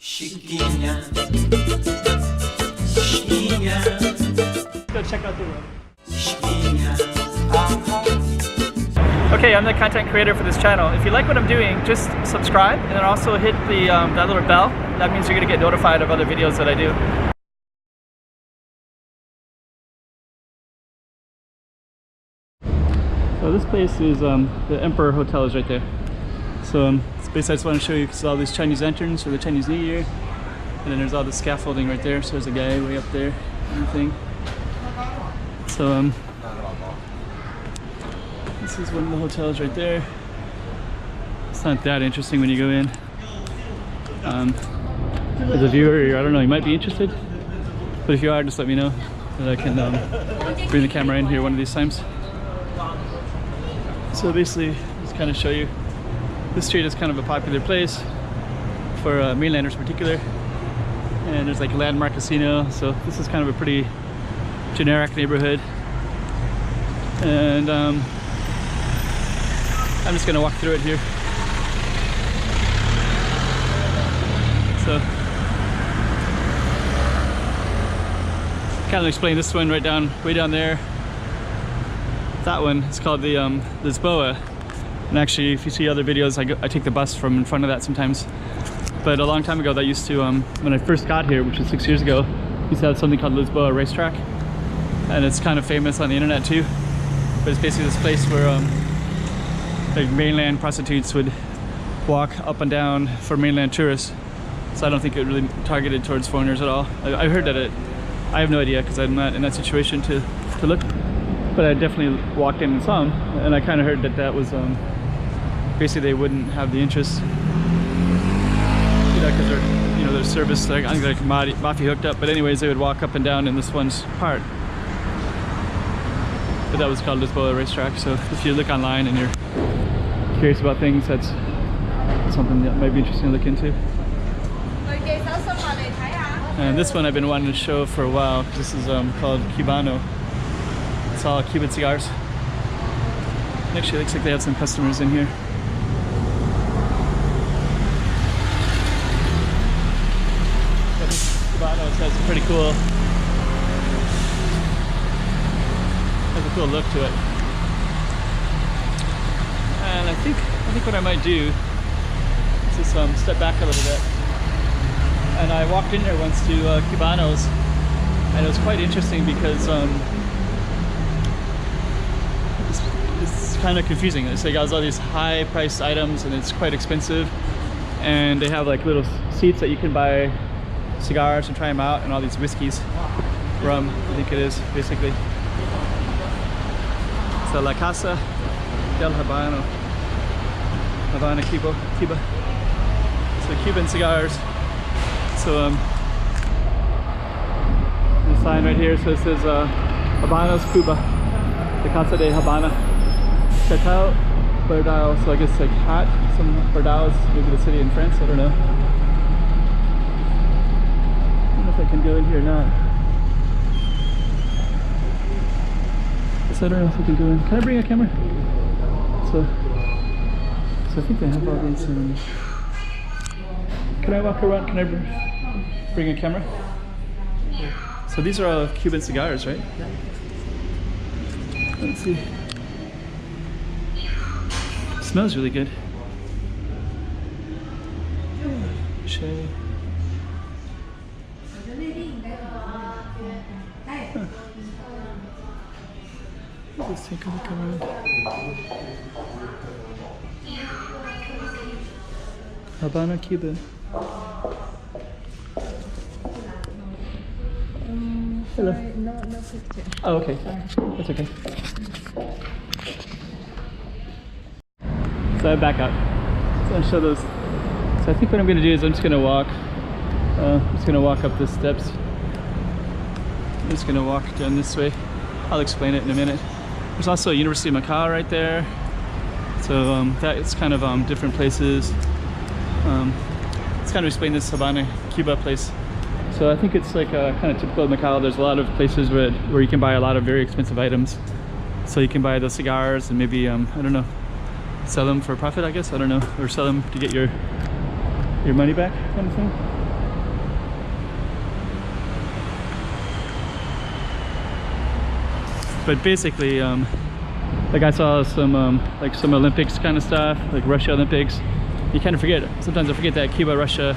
Chiquinha, chiquinha. Go check out the room. Chiquinha. Okay, I'm the content creator for this channel. If you like what I'm doing, just subscribe and then also hit the that little bell. That means you're gonna get notified of other videos that I do. So this place is the Emperor Hotel is right there. So this place I just want to show you because all these Chinese lanterns for the Chinese New Year, and then there's all the scaffolding right there. So there's a guy way up there, everything. So this is one of the hotels right there. It's not that interesting when you go in. As a viewer, I don't know, you might be interested, but if you are, just let me know that I can bring the camera in here one of these times. So basically, just kind of show you, this street is kind of a popular place for mainlanders in particular, and there's like a landmark casino, so this is kind of a pretty generic neighborhood. And I'm just gonna walk through it here. So kind of explain this one right down, way down there. That one is called the Lisboa, and actually if you see other videos I take the bus from in front of that sometimes. But a long time ago, that used to when I first got here, which was 6 years ago, used to have something called Lisboa racetrack, and it's kind of famous on the internet too. But it's basically this place where like mainland prostitutes would walk up and down for mainland tourists. So I don't think it really targeted towards foreigners at all. I heard that I have no idea because I'm not in that situation to look. But I definitely walked in and saw them, and I kind of heard that that was basically they wouldn't have the interest, you know, because they're, you know, their service, like, I think they're mafia hooked up. But anyways, they would walk up and down in this one's part. But that was called Lisboa racetrack. So if you look online and you're curious about things, that's something that might be interesting to look into. And this one I've been wanting to show for a while. This is called Cubano. It's all Cuban cigars. Actually, it looks like they have some customers in here. But this Cubano has a pretty cool, has a cool look to it. And I think what I might do is just step back a little bit. And I walked in there once to Cubanos, and it was quite interesting because it's kind of confusing. It's like all these high-priced items, and it's quite expensive. And they have like little seats that you can buy cigars and try them out, and all these whiskeys, rum, I think it is basically. So La Casa del Habano, Havana, Cuba. So Cuban cigars. So the sign right here, so it says Habanos Cuba, the Casa de Habana. Chateau Bordeaux, so I guess like hot. Some Bordeaux is maybe the city in France, I don't know. I don't know if I can go in here or not. Guess I don't know if I can go in. Can I bring a camera? So I think they have all these. Can I walk around? Can I bring a camera? So these are all Cuban cigars, right? Let's see. It smells really good. Shay. Huh. Let's take a look around. Havana, Cuba. Hello. No picture. Oh, okay. That's okay. So I back out. So I'll show those. So I think what I'm going to do is I'm just going to walk. Up the steps. I'm just going to walk down this way. I'll explain it in a minute. There's also University of Macau right there. So that it's kind of different places. Let's kind of explain this Havana, Cuba place. So I think it's like kind of typical of Macau. There's a lot of places where you can buy a lot of very expensive items. So you can buy those cigars and maybe, I don't know, sell them for a profit, I guess, I don't know, or sell them to get your money back kind of thing. But basically, like I saw some like some Olympics kind of stuff, like Russia Olympics. You kind of forget, sometimes I forget that Cuba-Russia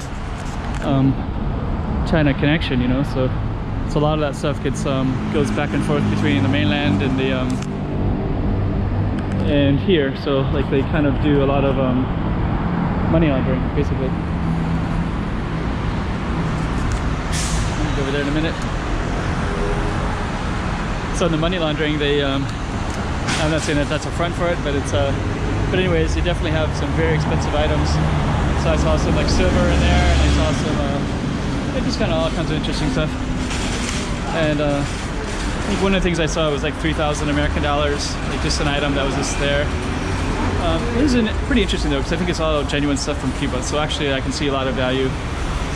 China connection, you know, so a lot of that stuff goes back and forth between the mainland and the and here. So like they kind of do a lot of money laundering, basically. I'll go over there in a minute. So in the money laundering, they I'm not saying that that's a front for it, but it's but anyways, they definitely have some very expensive items. So I saw some like silver in there, and I saw some just kind of all kinds of interesting stuff. And I think one of the things I saw was like 3,000 American dollars, like just an item that was just there. It was pretty interesting though, because I think it's all genuine stuff from Cuba. So actually, I can see a lot of value.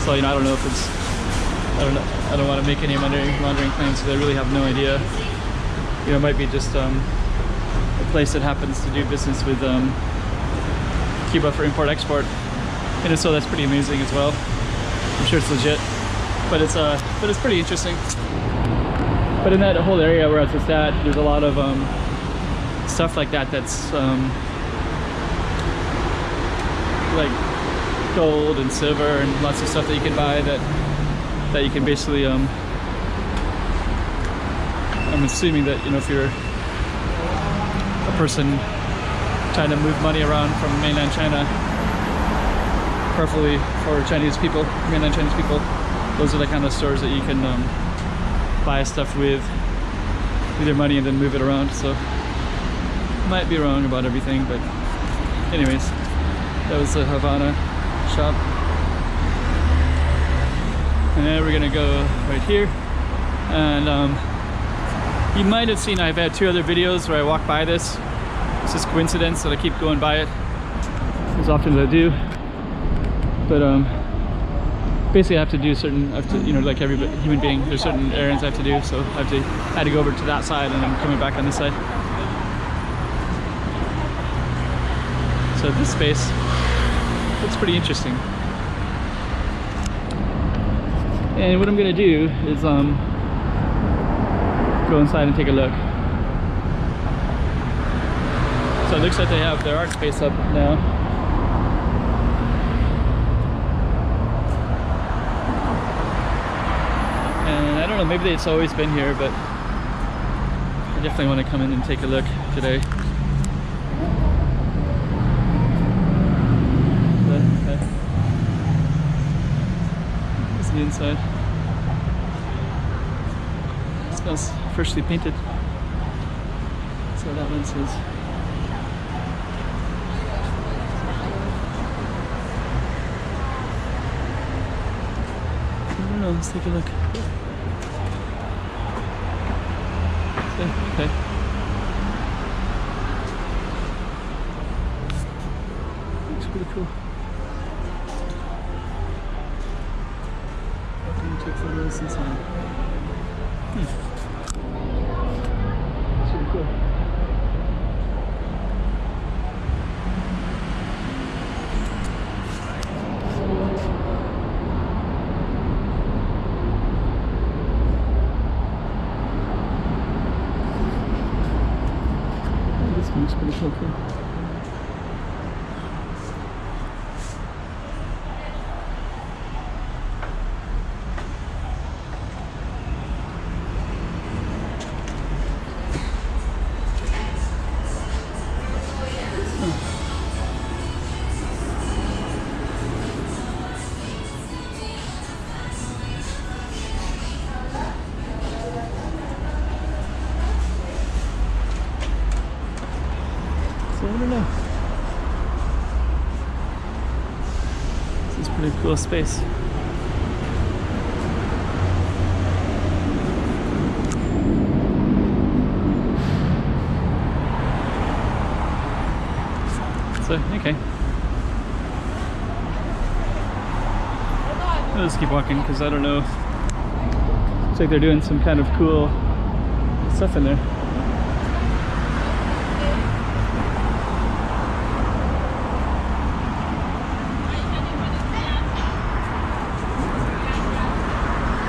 So you know, I don't know if it's, I don't want to make any money laundering claims, because I really have no idea. You know, it might be just a place that happens to do business with Cuba for import-export, and so that's pretty amazing as well. I'm sure it's legit, but it's pretty interesting. But in that whole area where I was just at, there's a lot of stuff like that that's like gold and silver and lots of stuff that you can buy that you can basically I'm assuming that, you know, if you're a person trying to move money around from mainland China, preferably for Chinese people, mainland Chinese people, those are the kind of stores that you can buy stuff with your money and then move it around. So might be wrong about everything, but anyways, that was the Havana shop. And then we're gonna go right here, and you might have seen I've had 2 other videos where I walk by this. It's just coincidence that I keep going by it as often as I do. But basically I have to do certain, you know, like every human being, there's certain errands I have to do, so I had to go over to that side, and I'm coming back on this side. So this space looks pretty interesting. And what I'm gonna do is go inside and take a look. So it looks like they have their art space up now. And I don't know, maybe it's always been here, but I definitely want to come in and take a look today. Okay. This is the inside. It smells freshly painted. So that one says. I don't know, let's take a look. Okay. Looks pretty cool. Can you take photos inside? It's pretty cool. This one looks pretty cool too. I don't know. This is a pretty cool space. So, okay. I'll just keep walking because I don't know. Looks like they're doing some kind of cool stuff in there.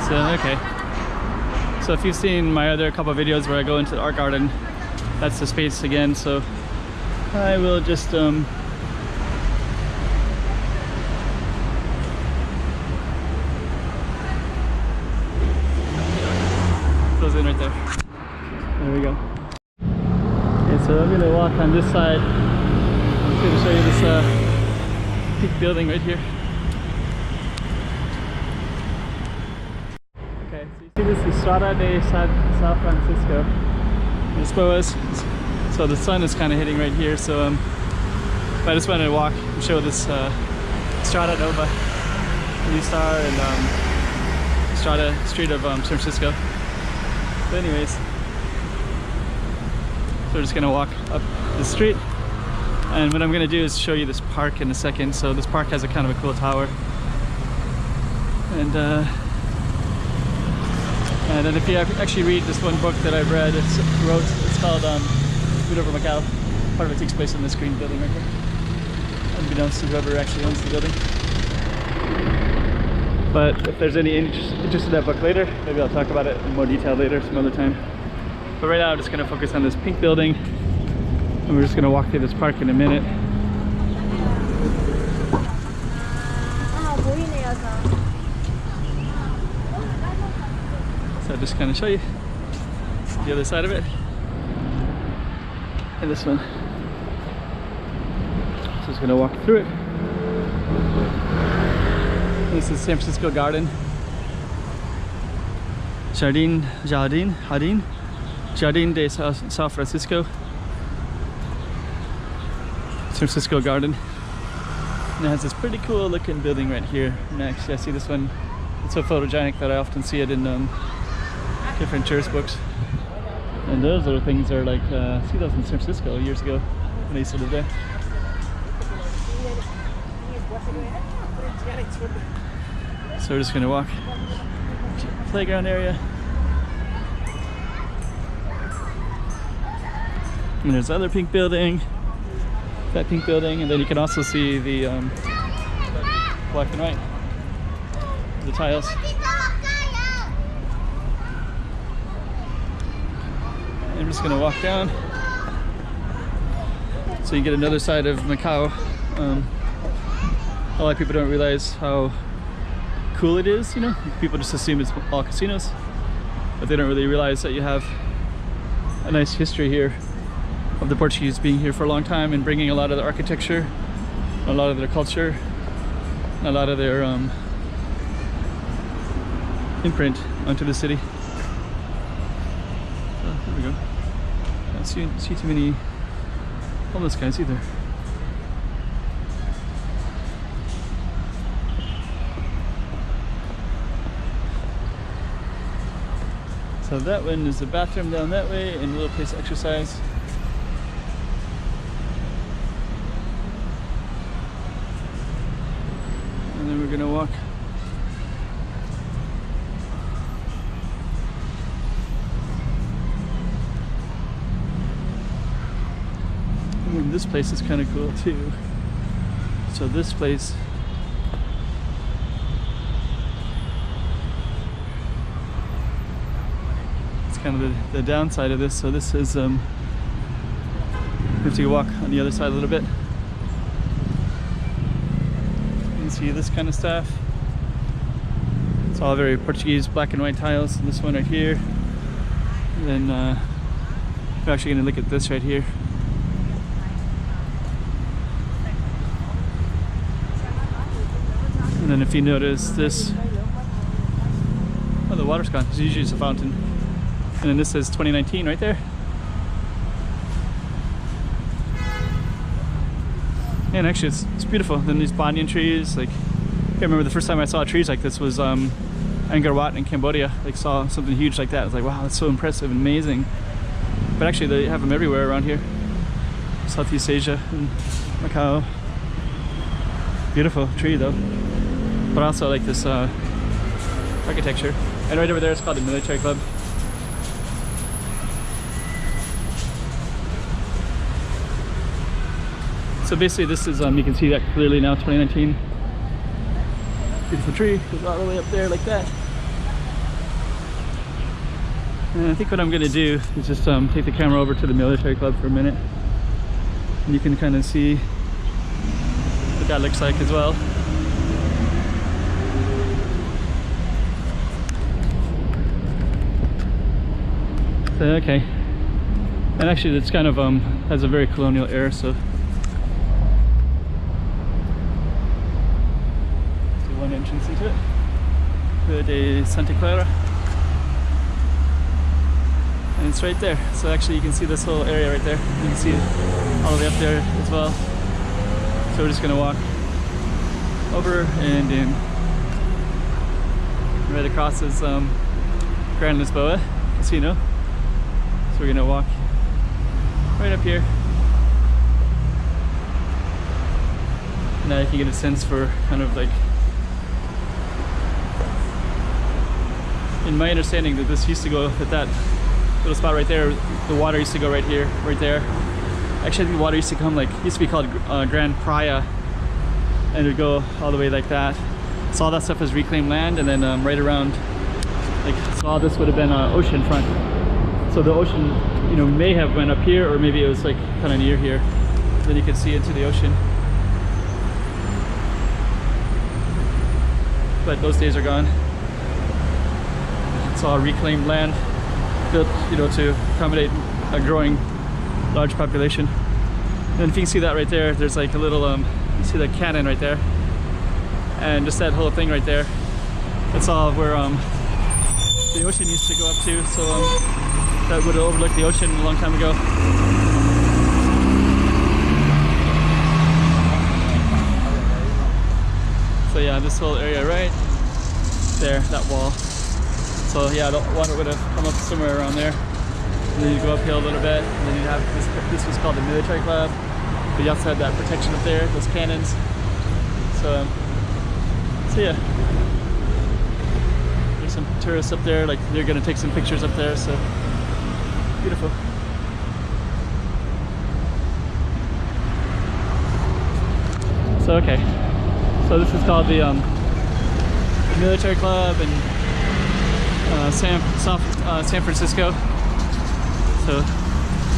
So, okay. So if you've seen my other couple of videos where I go into the art garden, that's the space again. So I will just close in right there. There we go. Okay, so I'm gonna walk on this side. I'm going to show you this peak building right here. Okay, so you see this is Strada de San Francisco. This boas. So the sun is kind of hitting right here. So I just wanted to walk and show this Strada Nova, New Star, and Strada Street of San Francisco. So anyways, so we're just gonna walk up the street. And what I'm going to do is show you this park in a second. So this park has a kind of a cool tower. And then if you actually read this one book that I've read, it's called Food Over Macau. Part of it takes place in this green building right here. Unbeknownst to whoever actually owns the building. But if there's any interest in that book later, maybe I'll talk about it in more detail later some other time. But right now I'm just going to focus on this pink building. And we're just going to walk through this park in a minute. So I'll just kind of show you the other side of it. And this one. So just going to walk through it. This is San Francisco Garden. Jardin de San Francisco. San Francisco Garden. And it has this pretty cool looking building right here. And actually I see this one, it's so photogenic that I often see it in different tourist books. And those little things are like, I see those in San Francisco years ago when I used to live there. So we're just gonna walk to the playground area. And there's the other pink building. That pink building, and then you can also see the black and white, the tiles. And I'm just gonna walk down so you get another side of Macau. A lot of people don't realize how cool it is, you know? People just assume it's all casinos, but they don't really realize that you have a nice history here of the Portuguese being here for a long time and bringing a lot of the architecture, a lot of their culture, a lot of their imprint onto the city. So there we go. I don't see too many homeless guys either. So that one is the bathroom down that way and a little place to exercise. And then we're gonna walk and this place is kind of cool too. So this place kind of the downside of this. So this is you have to walk on the other side a little bit. You can see this kind of stuff. It's all very Portuguese black and white tiles. And this one right here. And then we're actually going to look at this right here. And then if you notice this, oh, the water's gone. It's usually just a fountain. And then this says 2019 right there. And actually it's beautiful. Then these banyan trees, like, I remember the first time I saw trees like this was Angkor Wat in Cambodia. Like, saw something huge like that. I was like, wow, that's so impressive and amazing. But actually they have them everywhere around here. Southeast Asia and Macau. Beautiful tree though. But also like this architecture. And right over there it's called the Military Club. So basically this is, you can see that clearly now, 2019. Beautiful tree, goes all the way up there like that. And I think what I'm gonna do is just take the camera over to the military club for a minute, and you can kind of see what that looks like as well. So, okay, and actually it's kind of has a very colonial air, so one entrance into it. Rua de Santa Clara. And it's right there. So actually you can see this whole area right there. You can see it all the way up there as well. So we're just gonna walk over and in. Right across is Grand Lisboa Casino. So we're gonna walk right up here. Now you can get a sense for kind of like, in my understanding, that this used to go at that little spot right there. The water used to go right here, right there. Actually, I think the water used to come like, used to be called Grand Praia, and it would go all the way like that. So all that stuff is reclaimed land, and then right around, like, so all this would have been ocean front. So the ocean, you know, may have went up here, or maybe it was like kind of near here. Then you could see into the ocean. But those days are gone. It's all reclaimed land, built, you know, to accommodate a growing large population. And if you can see that right there, there's like a little you see the cannon right there, and just that whole thing right there, that's all where the ocean used to go up to. So that would have overlooked the ocean a long time ago. So yeah, this whole area right there, that wall. So yeah, the water would have come up somewhere around there. And then you go uphill a little bit, and then you'd have this was called the military club. But you also had that protection up there, those cannons. So yeah. There's some tourists up there, like they're gonna take some pictures up there, so beautiful. So okay. So this is called the military club in San Francisco. So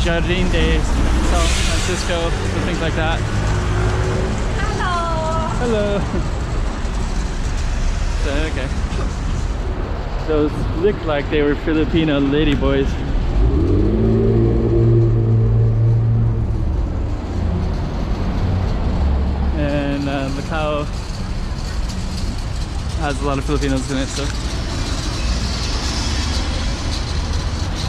Jardín de San Francisco, so things like that. Hello. Hello. So okay. Those looked like they were Filipino ladyboys. And Macau has a lot of Filipinos in it, so.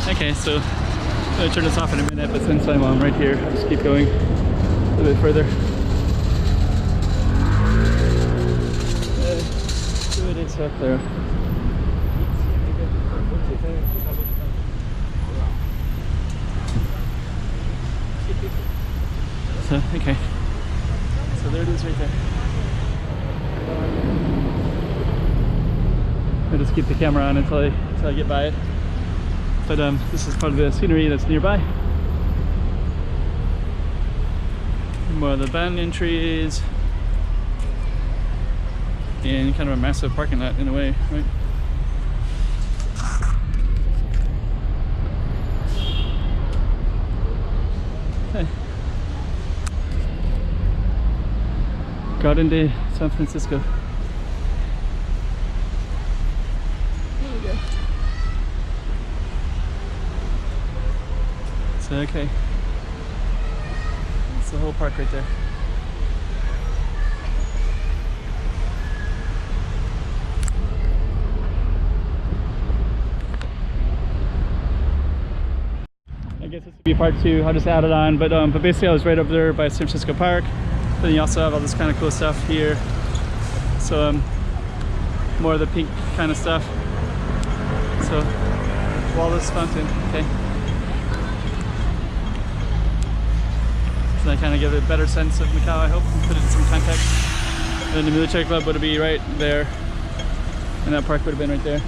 Okay, so I'm gonna turn this off in a minute, but since I'm right here, I'll just keep going a little bit further. It is up there. So, okay. So there it is right there. I'll just keep the camera on until I get by it. But this is part of the scenery that's nearby. More of the banyan trees. And kind of a massive parking lot in a way, right? Okay. Garden de San Francisco. There we go. So, okay. It's the whole park right there. I guess this would be part two. I'll just add it on, but basically I was right over there by San Francisco Park. Then you also have all this kind of cool stuff here. So more of the pink kind of stuff. So Wallace Fountain, okay. So that kind of give it a better sense of Macau, I hope, and put it in some context. And then the military club would be right there, and that park would have been right there.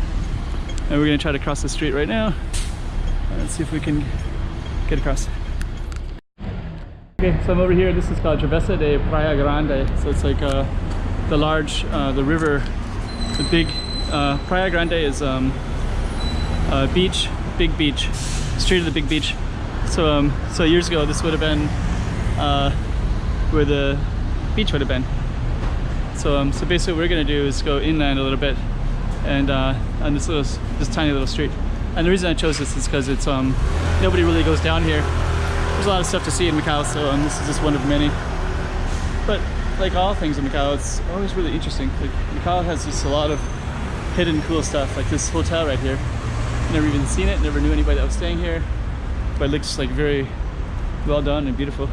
And we're gonna try to cross the street right now. Let's see if we can get across. Okay, so I'm over here. This is called Travessa de Praia Grande. So it's like the large, the river, the big, Praia Grande is a beach big beach, street of the big beach. So so years ago this would have been where the beach would have been. So so basically what we're gonna do is go inland a little bit, and on this tiny little street. And the reason I chose this is because it's nobody really goes down here. There's a lot of stuff to see in Macau, so this is just one of many. But like all things in Macau, it's always really interesting. Like Macau has just a lot of hidden cool stuff, like this hotel right here. Never even seen it, never knew anybody that was staying here, but it looks like very well done and beautiful.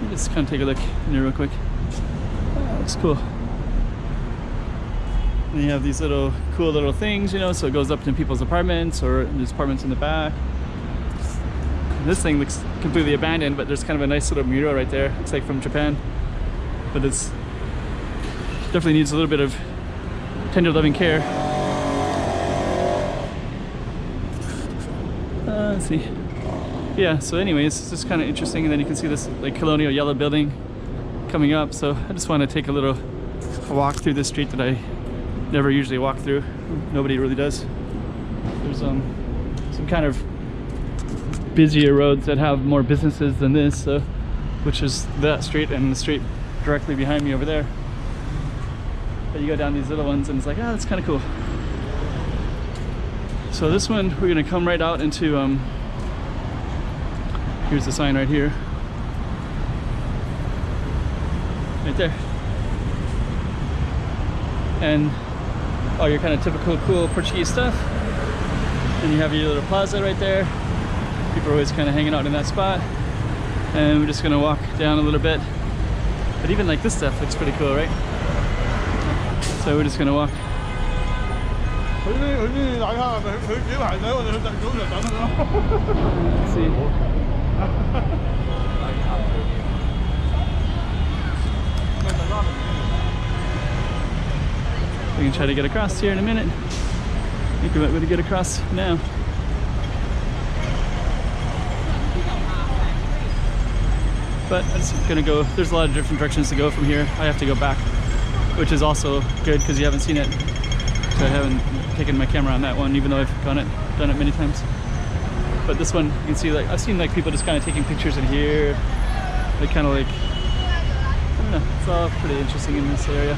Let's kind of take a look in here real quick. Oh, looks cool. And you have these little cool little things, you know, so it goes up to people's apartments, or there's apartments in the back. This thing looks completely abandoned, but there's kind of a nice little mural right there. It's like from Japan, but it's definitely needs a little bit of tender loving care. Let's see. Yeah, so anyways, it's just kind of interesting. And then you can see this like colonial yellow building coming up. So I just want to take a walk through this street that I never usually walk through. Nobody really does. There's some kind of busier roads that have more businesses than this, so which is that street and the street directly behind me over there. But you go down these little ones and it's like, ah, that's kind of cool. So this one we're gonna come right out into here's the sign right here, right there, and all your kind of typical cool Portuguese stuff. Then you have your little plaza right there. People are always kind of hanging out in that spot, and we're just gonna walk down a little bit. But even like this stuff looks pretty cool, right? So we're just gonna walk. Let's see. We can try to get across here in a minute. I think we might be able to get across now. But I'm just gonna go. There's a lot of different directions to go from here. I have to go back, which is also good because you haven't seen it. So I haven't taken my camera on that one, even though I've done it many times. But this one, you can see, like I've seen like people just kind of taking pictures in here. They kind of like, I don't know. It's all pretty interesting in this area.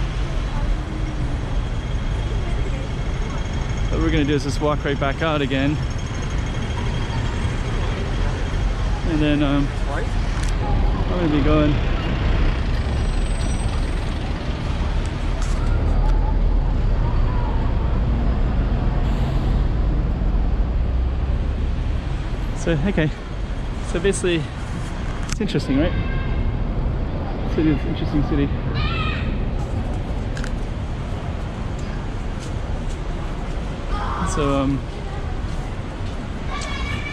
What we're gonna do is just walk right back out again, and then I'm gonna be going. So okay, so basically it's interesting, right? City, it's an interesting city. So I'm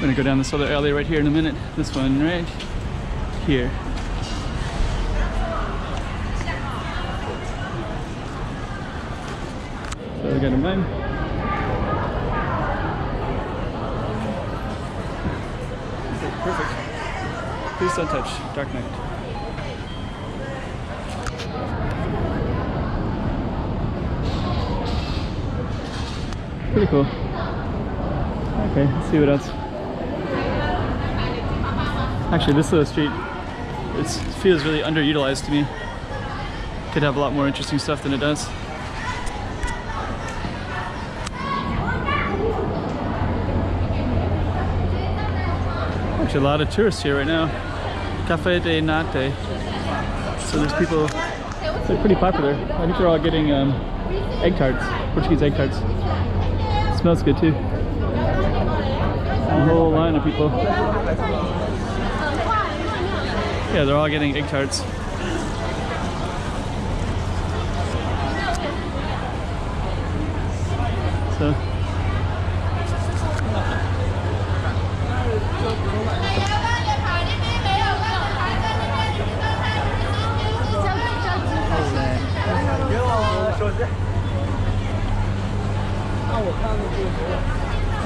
gonna go down this other alley right here in a minute. This one right here. So we got a mime. Perfect. Please don't touch. Dark night. Pretty cool. Okay, let's see what else. Actually, this little street, it feels really underutilized to me. Could have a lot more interesting stuff than it does. Actually, a lot of tourists here right now. Cafe de Nate. So there's people, they're pretty popular. I think they're all getting egg tarts, Portuguese egg tarts. Smells good too. A whole line of people. Yeah, they're all getting egg tarts. So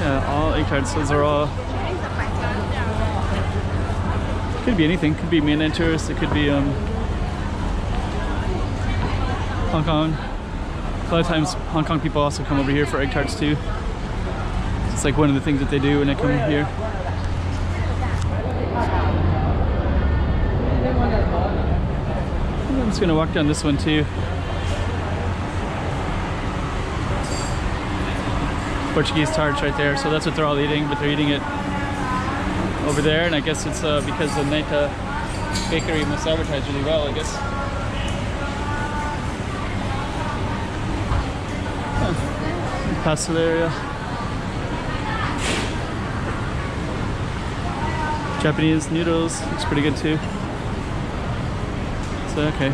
yeah, all egg tarts. Those are all. Could be anything. Could be mainland tourists. It could be Hong Kong, lot of times Hong Kong people also come over here for egg tarts too. It's like one of the things that they do when they come here. I'm just gonna walk down this one too. Portuguese tarts right there, so that's what they're all eating, but they're eating it over there, and I guess it's because the Neta bakery must advertise really well, I guess. Pastel area. Japanese noodles, looks pretty good too. So, okay.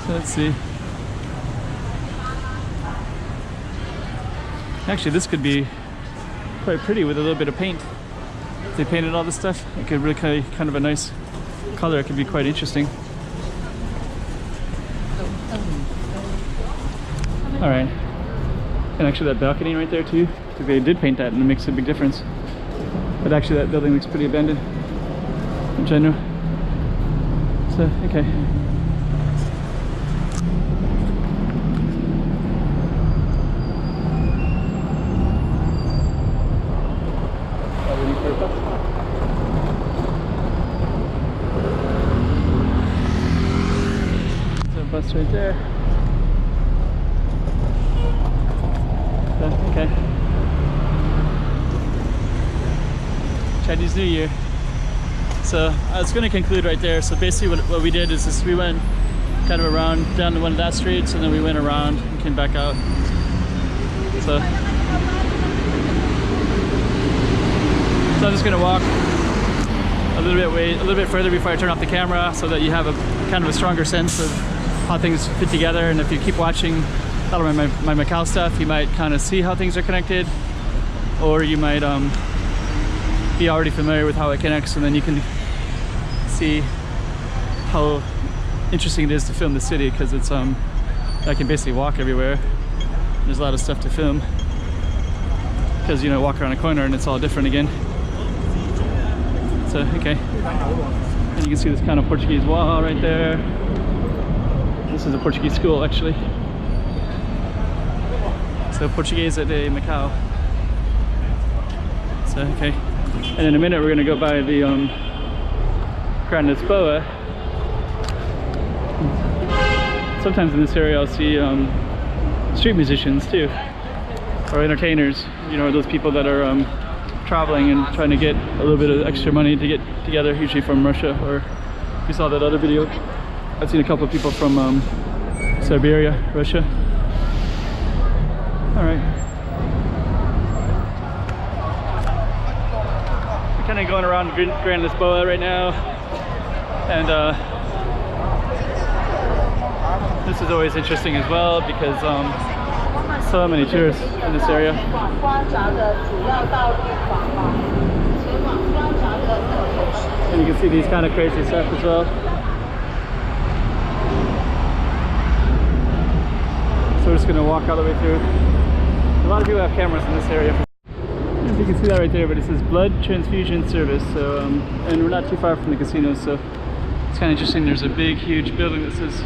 So let's see. Actually, this could be quite pretty with a little bit of paint. If they painted all this stuff, it could really kind of a nice color. It could be quite interesting. All right. And actually that balcony right there too, if they did paint that, and it makes a big difference. But actually that building looks pretty abandoned in general. So, okay. So bus right there. Okay. Chinese New Year. So I was going to conclude right there. So basically what we did is we went kind of around down to one of that streets, and then we went around and came back out. So I'm just going to walk a little bit further before I turn off the camera, so that you have a kind of a stronger sense of how things fit together. And if you keep watching a lot of my Macau stuff, you might kind of see how things are connected, or you might be already familiar with how it connects, and then you can see how interesting it is to film the city, because it's I can basically walk everywhere. There's a lot of stuff to film because, you know, walk around a corner and it's all different again. So okay, and you can see this kind of Portuguese wall right there. This is a Portuguese school actually. So Portuguese at Macau. So okay, and in a minute we're gonna go by the Grand Lisboa. Sometimes in this area I'll see street musicians too, or entertainers. You know, those people that are traveling and trying to get a little bit of extra money to get together, usually from Russia. Or if you saw that other video, I've seen a couple of people from Siberia, Russia. All right, we're kind of going around Grand Lisboa right now, and this is always interesting as well because so many tourists in this area. And you can see these kind of crazy stuff as well. So we're just going to walk all the way through. A lot of people have cameras in this area. I don't know if you can see that right there, but it says blood transfusion service. So, and we're not too far from the casino, so it's kind of interesting. There's a big, huge building that says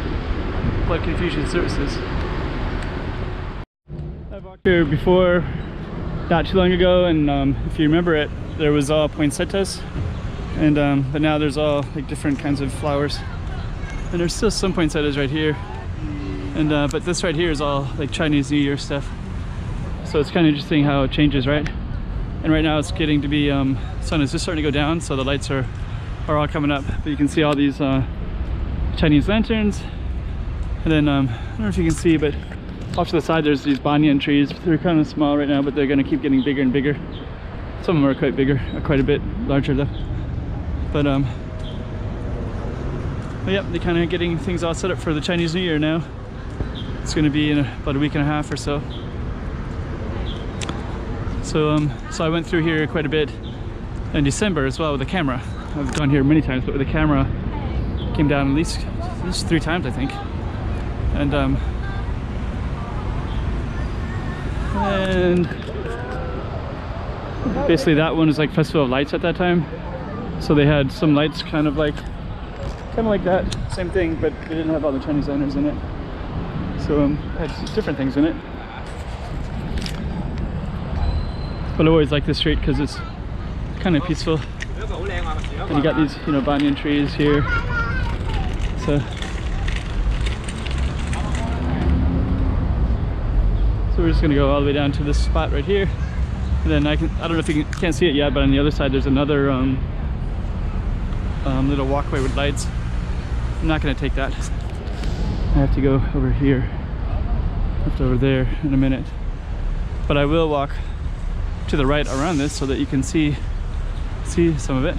blood transfusion services. I've walked here before, not too long ago, and if you remember it, there was all poinsettias, and but now there's all like different kinds of flowers, and there's still some poinsettias right here, and but this right here is all like Chinese New Year stuff. So it's kind of interesting how it changes, right? And right now it's getting to be sun is just starting to go down, so the lights are all coming up, but you can see all these Chinese lanterns. And then I don't know if you can see, but off to the side there's these banyan trees. They're kind of small right now, but they're going to keep getting bigger and bigger. Some of them are quite bigger, quite a bit larger though. But yep, they're kind of getting things all set up for the Chinese New Year now. It's going to be in about a week and a half or so. So I went through here quite a bit in December as well with a camera. I've gone here many times, but with a camera came down at least 3 times I think. And basically that one was like Festival of Lights at that time. So they had some lights kind of like that, same thing, but they didn't have all the Chinese lanterns in it. So it had different things in it. But I always like this street because it's kind of peaceful. And you got these, you know, banyan trees here. So we're just gonna go all the way down to this spot right here, and then I don't know if you can't see it yet, but on the other side there's another little walkway with lights. I'm not gonna take that. I have to go over here, left over there in a minute. But I will walk to the right around this so that you can see some of it.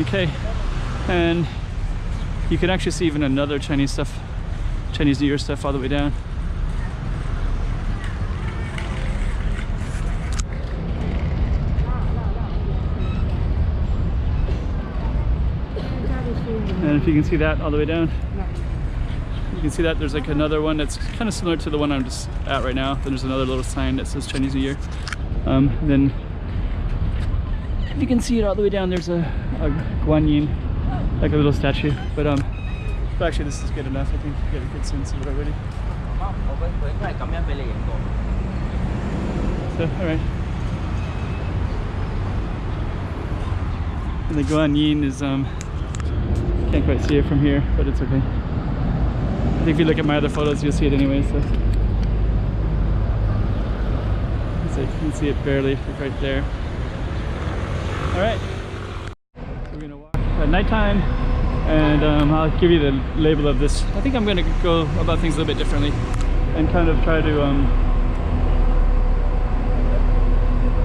Okay, and you can actually see even another Chinese New Year stuff all the way down. And if you can see that all the way down, you can see that there's like another one that's kind of similar to the one I'm just at right now. Then there's another little sign that says Chinese New Year. Then if you can see it all the way down, there's a guanyin, like a little statue. But actually this is good enough. I think you get a good sense of it already. So alright. And the guanyin is can't quite see it from here, but it's okay. I think if you look at my other photos, you'll see it anyway. So you can see it barely, like right there. All right, so we're gonna walk at nighttime, and I'll give you the label of this. I think I'm gonna go about things a little bit differently, and kind of try to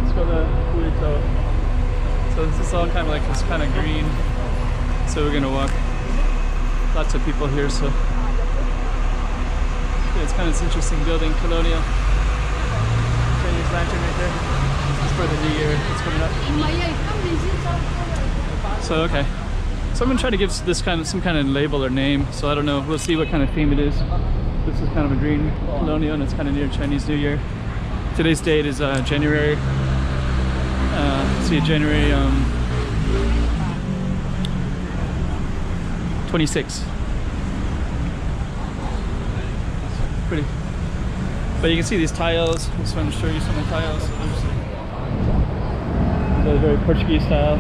let's go the Huito. So this is all kind of like this kind of green. So we're gonna walk. Lots of people here, so yeah, it's kind of this interesting building, colonial. Chinese lantern right there. It's for the new year. It's coming up. So okay. So I'm gonna try to give this some kind of label or name. So I don't know. We'll see what kind of theme it is. This is kind of a green colonial, and it's kind of near Chinese New Year. Today's date is January. January 26. Pretty. But you can see these tiles. I just want to show you some of the tiles. They're very Portuguese style.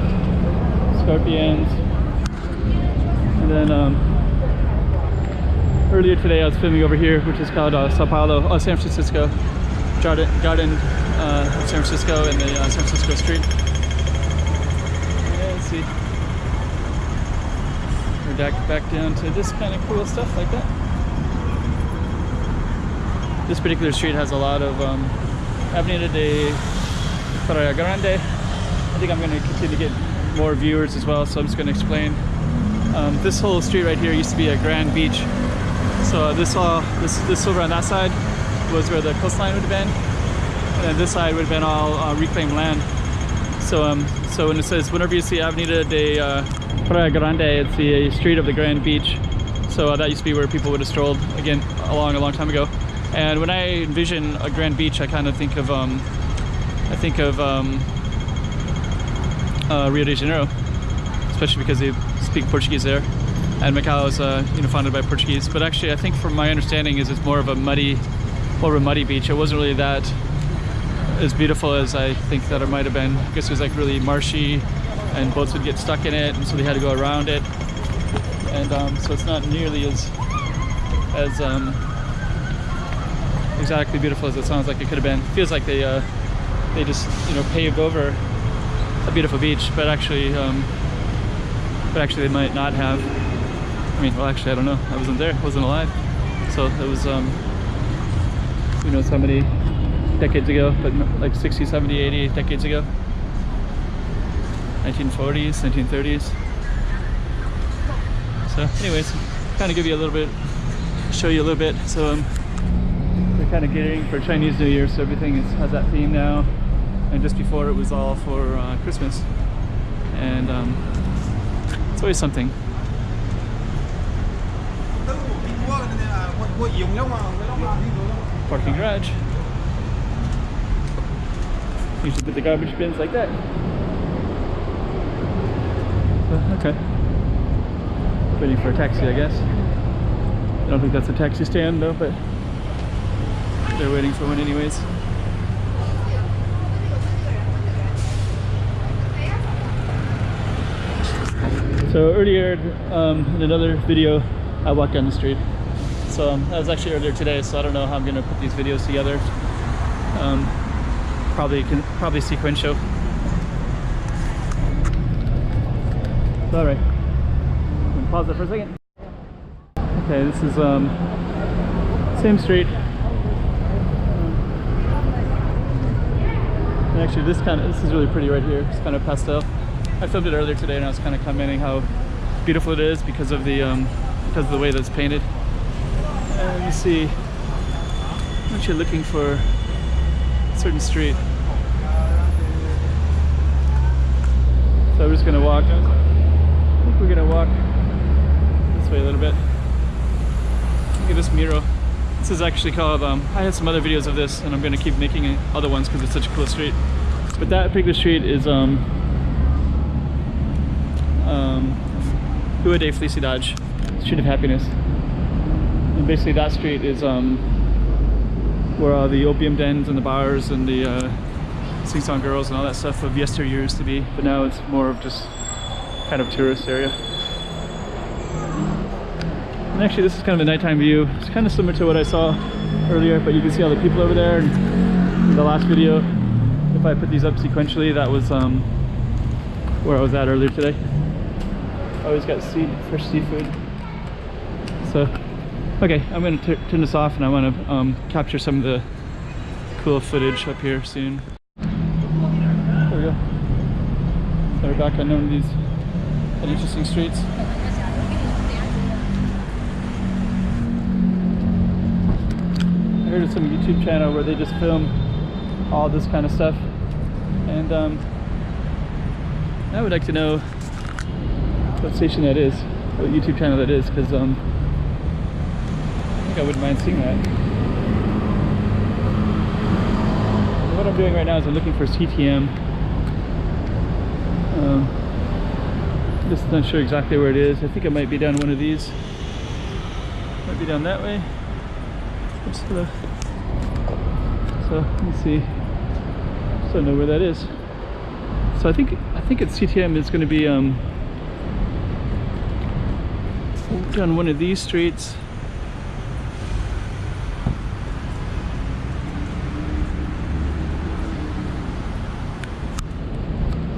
Scorpions. And then earlier today I was filming over here, which is called San Francisco. Garden of San Francisco and the San Francisco street. Yeah, let's see. We're back down to this kind of cool stuff like that. This particular street has a lot of Avenida de Praia Grande. I think I'm going to continue to get more viewers as well, so I'm just going to explain. This whole street right here used to be a grand beach. So this over on that side was where the coastline would have been, and this side would have been all reclaimed land. So so when it says, whenever you see Avenida de Praia Grande, it's the street of the Grand Beach. So that used to be where people would have strolled again a long time ago. And when I envision a Grand Beach, I kind of think of Rio de Janeiro, especially because they speak Portuguese there, and Macau is founded by Portuguese. But actually, I think from my understanding is it's more of a muddy beach. It wasn't really that as beautiful as I think that it might have been. I guess it was like really marshy, and boats would get stuck in it, and so they had to go around it. And so it's not nearly as exactly beautiful as it sounds like it could have been. It feels like they just paved over a beautiful beach, but actually they might not have. I mean, well, actually I don't know. I wasn't there. I wasn't alive. So it was who knows how many decades ago, but like 60, 70, 80 decades ago. 1940s, 1930s. So anyways, kind of give you a little bit, show you a little bit. So we're kind of getting for Chinese New Year, so everything has that theme now. And just before it was all for Christmas. And it's always something. Parking garage. Usually put the garbage bins like that. Okay. Waiting for a taxi, I guess. I don't think that's a taxi stand though, but they're waiting for one anyways. So earlier in another video, I walked down the street. So that was actually earlier today, so I don't know how I'm gonna put these videos together. Probably sequential. All right. Pause it for a second. Okay, this is same street. And actually, this is really pretty right here. It's kind of pastel. I filmed it earlier today, and I was kind of commenting how beautiful it is because of the way that it's painted. And you see, I'm actually looking for a certain street. So we're just gonna walk. I think we're gonna walk this way a little bit. Look at this mural. This is actually called, I had some other videos of this and I'm gonna keep making other ones because it's such a cool street. But that particular street is Rua de Felicidade, Street of Happiness. And basically that street is where all the opium dens and the bars and the sing-song girls and all that stuff of yesteryear used to be. But now it's more of just kind of tourist area. And actually this is kind of a nighttime view. It's kind of similar to what I saw earlier, but you can see all the people over there. And in the last video, if I put these up sequentially, that was where I was at earlier today. Always got fresh seafood. So, okay, I'm going to turn this off and I want to capture some of the cool footage up here soon. There we go. So we're back on one of these interesting streets. I heard of some YouTube channel where they just film all this kind of stuff, and I would like to know what station that is, what YouTube channel that is, because I think I wouldn't mind seeing that. And what I'm doing right now is I'm looking for CTM. Just not sure exactly where it is. I think it might be down one of these. Might be down that way. Oops, hello. So let's see. Just don't know where that is. So I think it's CTM is going to be down one of these streets.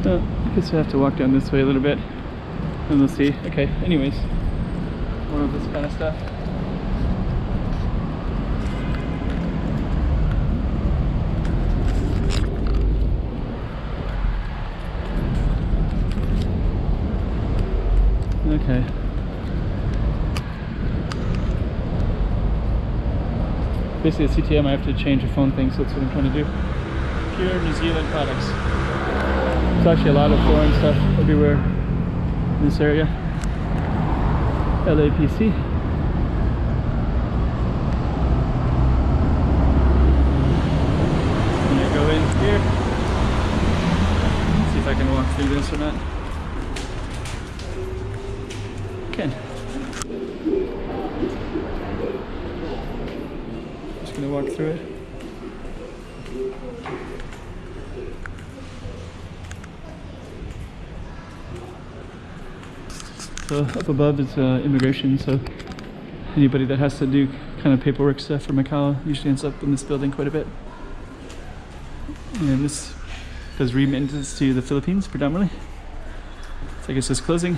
I guess I have to walk down this way a little bit and we'll see. Okay, anyways, more of this kind of stuff. Okay. Basically at CTM I have to change a phone thing, so that's what I'm trying to do. Pure New Zealand products. There's actually a lot of foreign stuff everywhere in this area. LAPC. I'm gonna go in here. Let's see if I can walk through this or not. Can. Just gonna walk through it. So up above is immigration, so anybody that has to do kind of paperwork stuff for Macau usually ends up in this building quite a bit. And this does remittances to the Philippines predominantly. So I guess it's closing.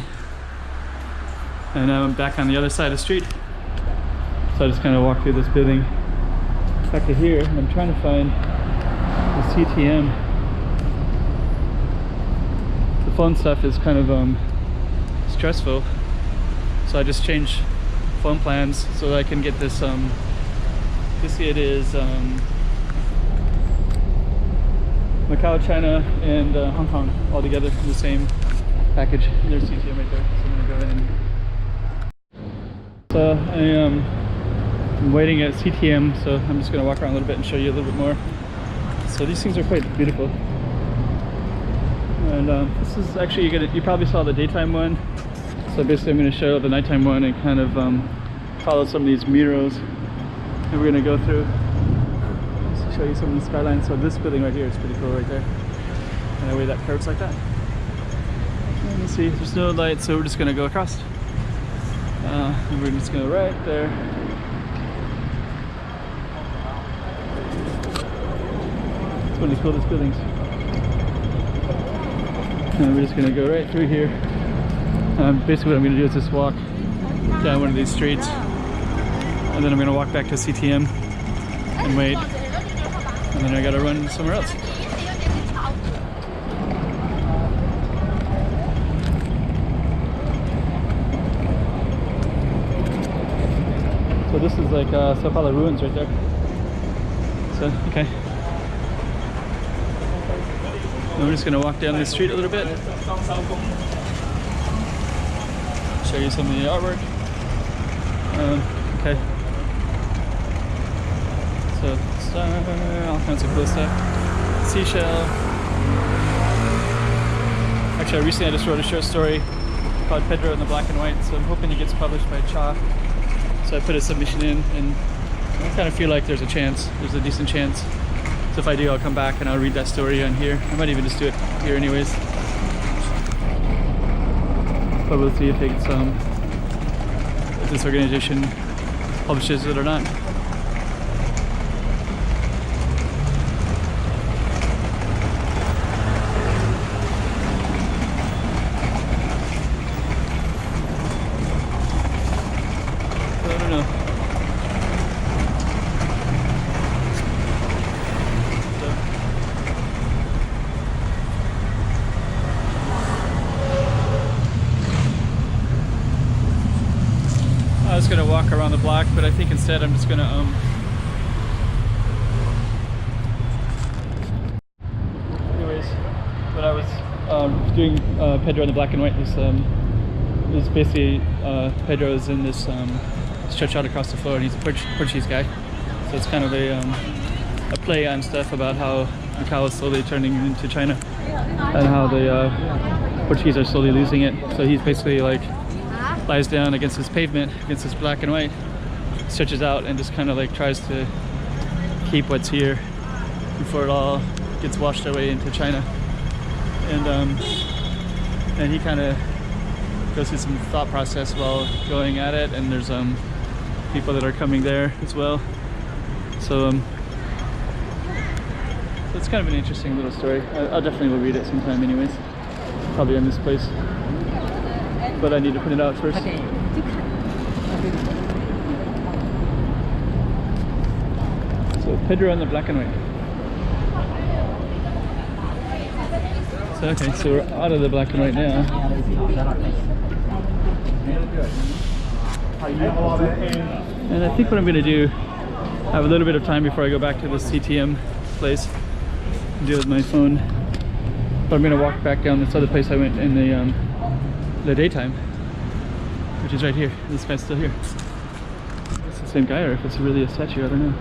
And now I'm back on the other side of the street. So I just kind of walk through this building back to here, and I'm trying to find the CTM. The phone stuff is kind of stressful, so I just changed phone plans so that I can get this basically it is Macau, China, and Hong Kong all together in the same package. And there's CTM right there, so I'm gonna go in. So I I'm waiting at CTM, so I'm just going to walk around a little bit and show you a little bit more. So these things are quite beautiful. And this is actually, you probably saw the daytime one. So basically I'm going to show the nighttime one and kind of follow some of these murals that we're going to go through. Just to show you some of the skyline. So this building right here is pretty cool right there. And the way that curves like that. And you see there's no light, so we're just going to go across. And we're just going to right there. It's one of the coolest buildings. And we're just going to go right through here. Basically what I'm going to do is just walk down one of these streets. And then I'm going to walk back to CTM and wait. And then I got to run somewhere else. So this is like Sao Paulo ruins right there. So, okay. And we're just going to walk down this street a little bit. Show you some of the artwork. Okay. So, all kinds of cool stuff. Seashell. Actually, recently I just wrote a short story called Pedro in the Black and White, so I'm hoping it gets published by Cha. So I put a submission in, and I kind of feel like there's a chance, there's a decent chance. So if I do, I'll come back and I'll read that story on here. I might even just do it here anyways. But we'll see if it's, if this organization publishes it or not. So I don't know. I was gonna walk around the block, but I think instead I'm just gonna anyways, when I was doing Pedro in the Black and White, this basically Pedro is in this stretch out across the floor, and he's a Portuguese guy, so it's kind of a play on stuff about how Macau is slowly turning into China and how the Portuguese are slowly losing it. So he's basically like lies down against this pavement, against this black and white, stretches out and just kind of like tries to keep what's here before it all gets washed away into China. And he kind of goes through some thought process while going at it, and there's people that are coming there as well. So it's kind of an interesting little story. I definitely will read it sometime anyways, probably in this place. But I need to print it out first. Okay. So Pedro in the Black and White. So okay, so we're out of the black and white now. And I think what I'm going to do, I have a little bit of time before I go back to the CTM place and deal with my phone. But I'm going to walk back down this other place I went in the daytime, which is right here. This guy's still here. It's the same guy, or if it's really a statue, I don't know.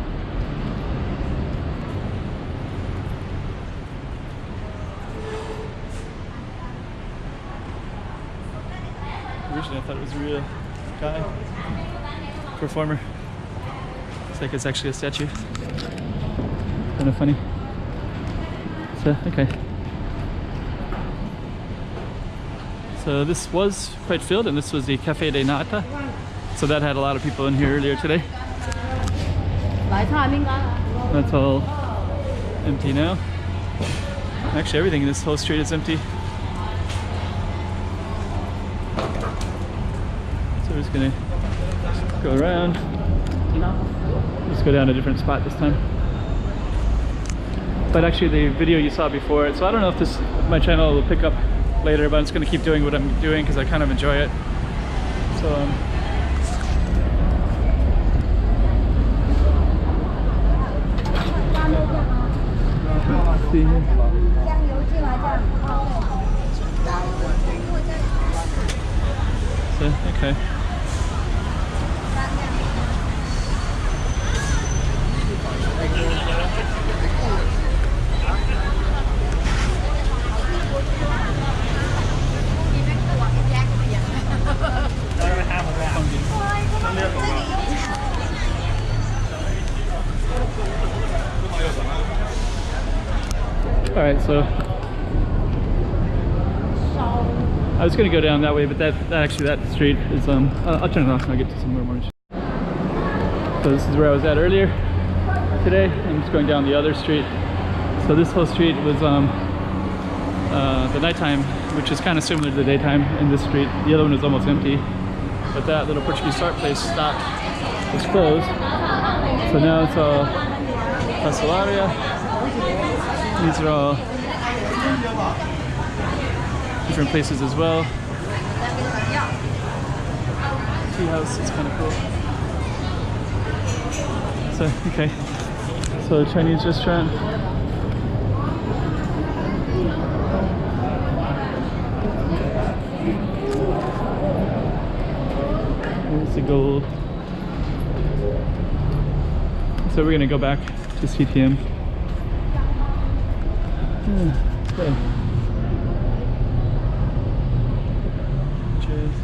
Originally I thought it was a real guy, performer. It's like it's actually a statue. Kind of funny. So, okay. So this was quite filled, and this was the Café de Nata. So that had a lot of people in here earlier today. That's all empty now. Actually, everything in this whole street is empty. So we're just gonna go around. Just go down a different spot this time. But actually the video you saw before, so I don't know if my channel will pick up later, but I'm just going to keep doing what I'm doing because I kind of enjoy it. So let's see here. So, okay. Alright, so I was gonna go down that way, but that street is I'll turn it off and I'll get to some more. So this is where I was at earlier today. I'm just going down the other street. So this whole street was the nighttime, which is kind of similar to the daytime in this street. The other one was almost empty, but that little Portuguese start place stopped. It's closed. So now it's all Pastelaria. These are all different places as well. Tea house is kind of cool. So, okay. So Chinese restaurant. Here's the gold. So we're gonna go back to CTM. Okay. Cheers.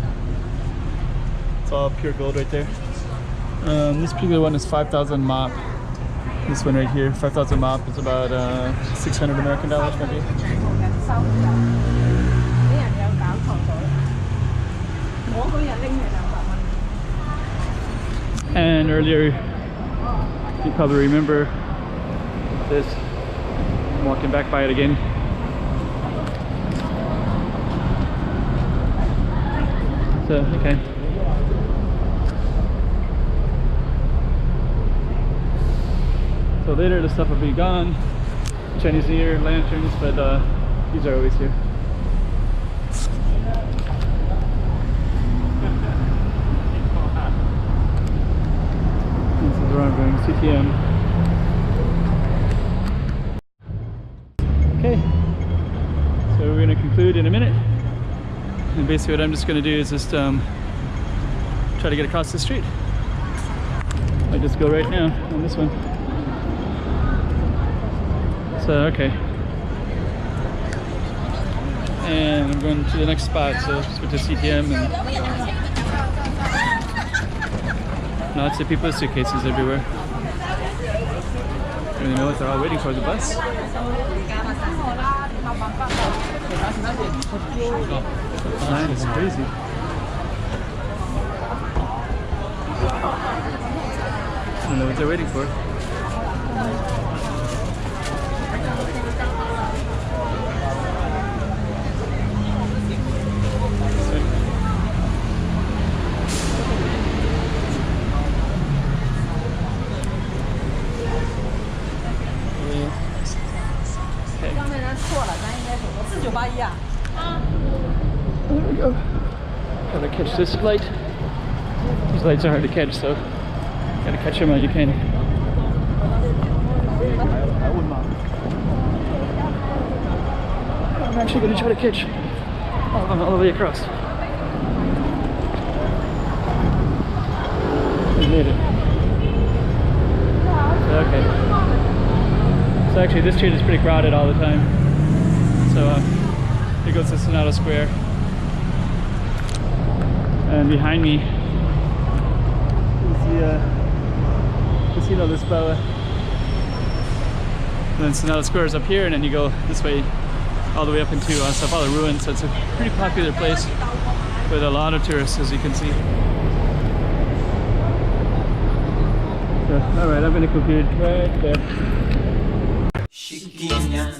It's all pure gold right there. This particular one is 5,000 mop. This one right here, 5,000 mop, is about 600 American dollars maybe. And earlier, you probably remember this. I'm walking back by it again. So, okay. So later the stuff will be gone. Chinese New Year lanterns, but these are always here. This is where I'm going, CTM. Okay, so we're going to conclude in a minute. And basically what I'm just going to do is just try to get across the street. I just go right now on this one. So, okay. And I'm going to the next spot, so just go to CTM and lots of people with suitcases everywhere. I don't even know what they're all waiting for, the bus. The line is crazy. I don't know what they're waiting for. There we go. Gotta catch this light. These lights are hard to catch, so gotta catch them while you can. I'm actually gonna try to catch all of them all the way across. I made it. Okay. So actually this street is pretty crowded all the time. So here goes the Senado Square. And behind me is the Casino Lisboa. And then Senado Square is up here, and then you go this way all the way up into Sao Paulo ruins. So it's a pretty popular place with a lot of tourists, as you can see. So, alright, I'm going to conclude right there. Chiquinha.